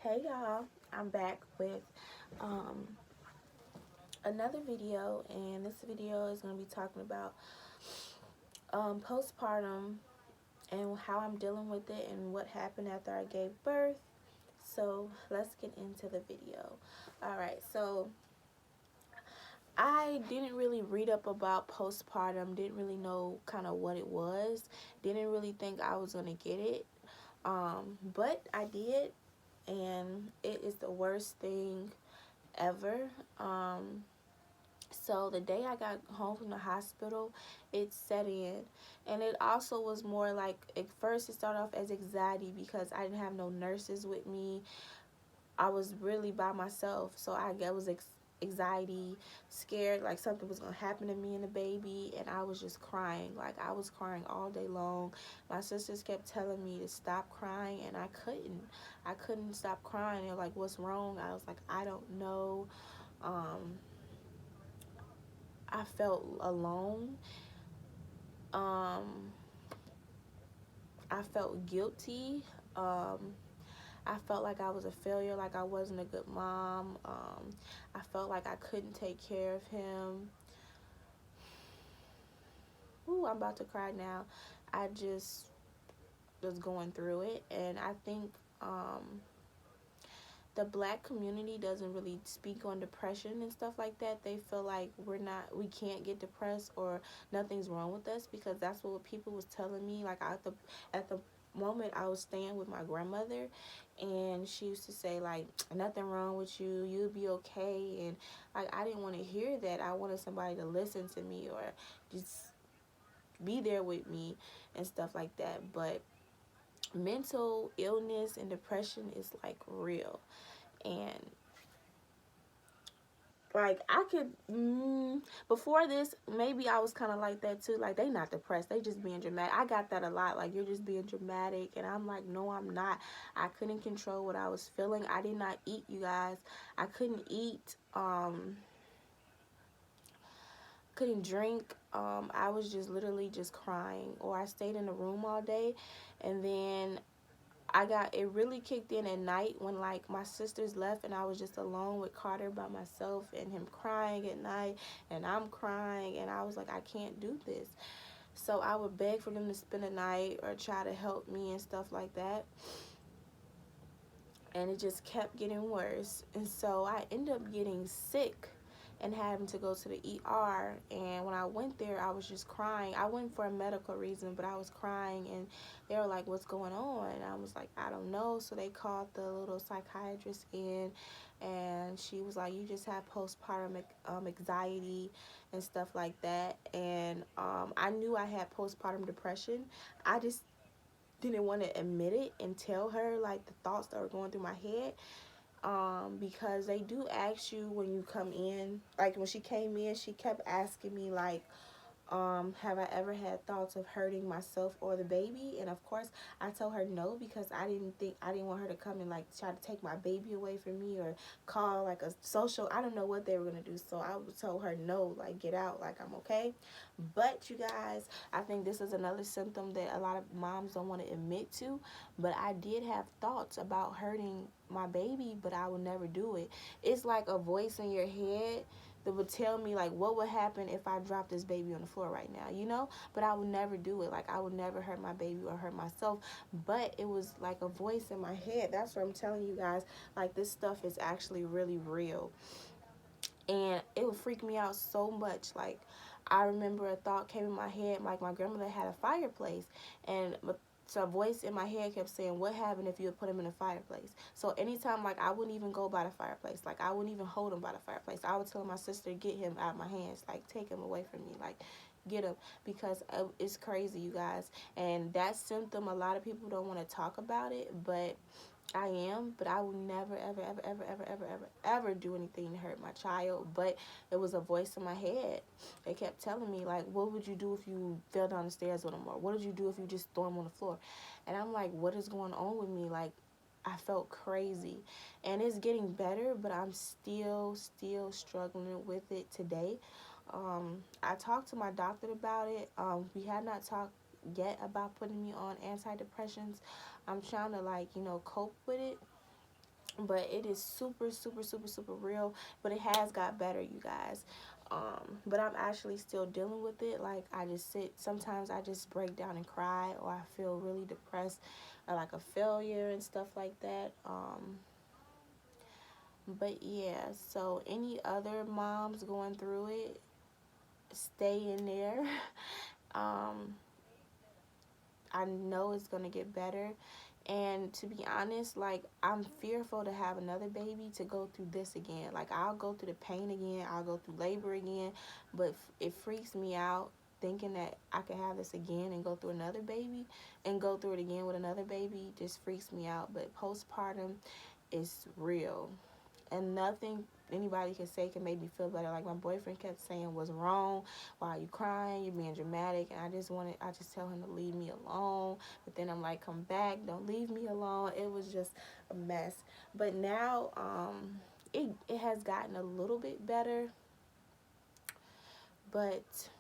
Hey y'all, I'm back with um, another video, and this video is going to be talking about postpartum and how I'm dealing with it and what happened after I gave birth. So let's get into the video. Alright, so I didn't really read up about postpartum, didn't really know kind of what it was, didn't really think I was going to get it, but I did, and it is the worst thing ever. So the day I got home from the hospital, it set in. And it also was more like, at first it started off as anxiety because I didn't have no nurses with me. I was really by myself. So I was anxiety, scared like something was going to happen to me and the baby. And I was just crying. Like, I was crying all day long. My sisters kept telling me to stop crying, and I couldn't. I couldn't stop crying. They're like, what's wrong? I was like, I don't know. Um, I felt alone. Um, I felt guilty. I felt like I was a failure, like I wasn't a good mom. I felt like I couldn't take care of him. Ooh, I'm about to cry now. I just was going through it, and I think the black community doesn't really speak on depression and stuff like that. They feel like we can't get depressed or nothing's wrong with us, because that's what people was telling me. Like, at the moment I was staying with my grandmother, and she used to say like, nothing wrong with you, you'll be okay. And like, I didn't want to hear that. I wanted somebody to listen to me or just be there with me and stuff like that. But mental illness and depression is like real. And like, I could before this, maybe I was kind of like that too. Like, they not depressed, they just being dramatic. I got that a lot, like, you're just being dramatic. And I'm like, no, I'm not. I couldn't control what I was feeling. I did not eat, you guys. I couldn't eat. Couldn't drink. I was just literally just crying. Or I stayed in the room all day. And then it really kicked in at night when like my sisters left, and I was just alone with Carter by myself, and him crying at night, and I'm crying, and I was like, I can't do this. So I would beg for them to spend a night or try to help me and stuff like that. And it just kept getting worse. And so I ended up getting sick and having to go to the ER. And when I went there, I was just crying. I went for a medical reason, but I was crying, and they were like, what's going on? And I was like, I don't know. So they called the little psychiatrist in, and she was like, you just have postpartum anxiety and stuff like that. And I knew I had postpartum depression. I just didn't want to admit it and tell her like the thoughts that were going through my head, because they do ask you when you come in. Like, when she came in, she kept asking me like, have I ever had thoughts of hurting myself or the baby? And of course I told her no, because I didn't want her to come and like try to take my baby away from me or call like a social. I don't know what they were gonna do. So I told her no, like, get out, like, I'm okay. But you guys, I think this is another symptom that a lot of moms don't want to admit to. But I did have thoughts about hurting my baby, but I would never do it. It's like a voice in your head that would tell me like, what would happen if I dropped this baby on the floor right now, you know? But I would never do it. Like, I would never hurt my baby or hurt myself. But it was like a voice in my head. That's what I'm telling you guys. Like, this stuff is actually really real. And it would freak me out so much. Like, I remember a thought came in my head, like, my grandmother had a fireplace, and so a voice in my head kept saying, what happened if you would put him in a fireplace? So anytime, like, I wouldn't even go by the fireplace. Like, I wouldn't even hold him by the fireplace. I would tell my sister, get him out of my hands. Like, take him away from me. Like, get him. Because it's crazy, you guys. And that symptom, a lot of people don't want to talk about it, but I am. But I will never, ever, ever, ever, ever, ever, ever, ever do anything to hurt my child. But it was a voice in my head. It kept telling me, like, what would you do if you fell down the stairs with him? Or what would you do if you just threw him on the floor? And I'm like, what is going on with me? Like, I felt crazy. And it's getting better, but I'm still struggling with it today. I talked to my doctor about it. We had not talked yet about putting me on antidepressants. I'm trying to, like, cope with it. but it is super, super, super, super real. But it has got better, you guys. But I'm actually still dealing with it. Like, I just sit, sometimes I just break down and cry, or I feel really depressed, or like a failure and stuff like that. But yeah, so any other moms going through it, stay in there. um I know it's gonna get better. And to be honest, like, I'm fearful to have another baby, to go through this again. Like, I'll go through the pain again, I'll go through labor again, but it freaks me out thinking that I could have this again and go through another baby and go through it again with another baby. Just freaks me out. But postpartum is real, and nothing anybody can say can make me feel better. Like, my boyfriend kept saying, "What's wrong? Why are you crying? You're being dramatic." And I just tell him to leave me alone. But then I'm like, "Come back, don't leave me alone." It was just a mess. But now, it has gotten a little bit better, but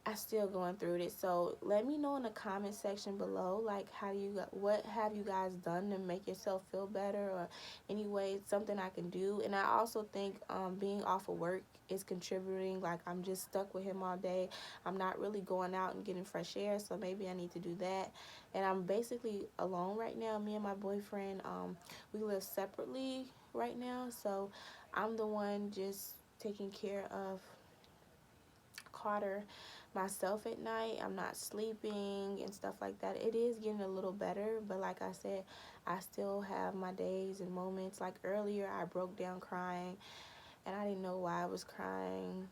I still going through it. So let me know in the comment section below, like, what have you guys done to make yourself feel better, or anyway, something I can do. And I also think being off of work is contributing. Like, I'm just stuck with him all day. I'm not really going out and getting fresh air, so maybe I need to do that. And I'm basically alone right now. Me and my boyfriend, we live separately right now, so I'm the one just taking care of Carter myself at night. I'm not sleeping and stuff like that. It is getting a little better, but like I said, I still have my days and moments. Like, earlier I broke down crying, and I didn't know why I was crying.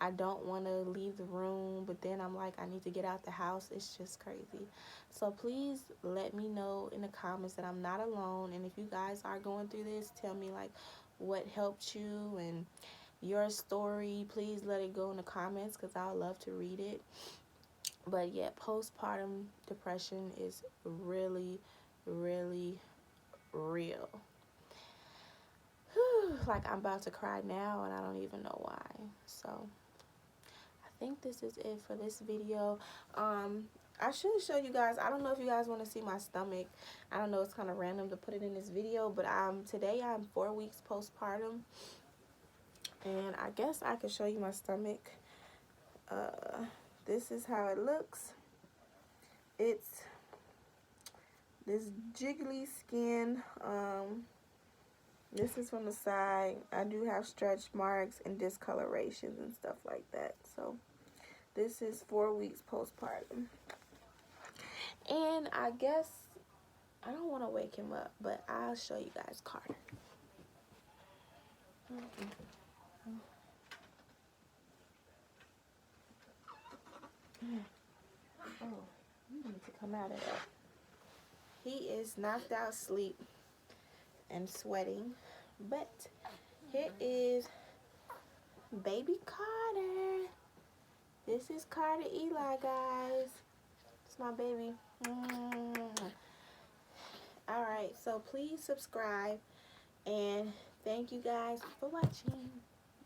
I don't want to leave the room, but then I'm like, I need to get out the house. It's just crazy. So please let me know in the comments that I'm not alone, and if you guys are going through this, tell me, like, what helped you and your story. Please let it go in the comments, because I'll love to read it. But yeah, postpartum depression is really, really real. Like, I'm about to cry now, and I don't even know why. So I think this is it for this video. I should show you guys, I don't know if you guys want to see my stomach. I don't know, it's kind of random to put it in this video, but today I'm 4 weeks postpartum. And I guess I can show you my stomach. This is how it looks. It's this jiggly skin. This is from the side. I do have stretch marks and discolorations and stuff like that. So this is 4 weeks postpartum. And I guess I don't want to wake him up, but I'll show you guys Carter. Oh, you need to come out of that. He is knocked out asleep and sweating. But here is baby Carter. This is Carter Eli, guys. It's my baby. Alright, so please subscribe. And thank you guys for watching.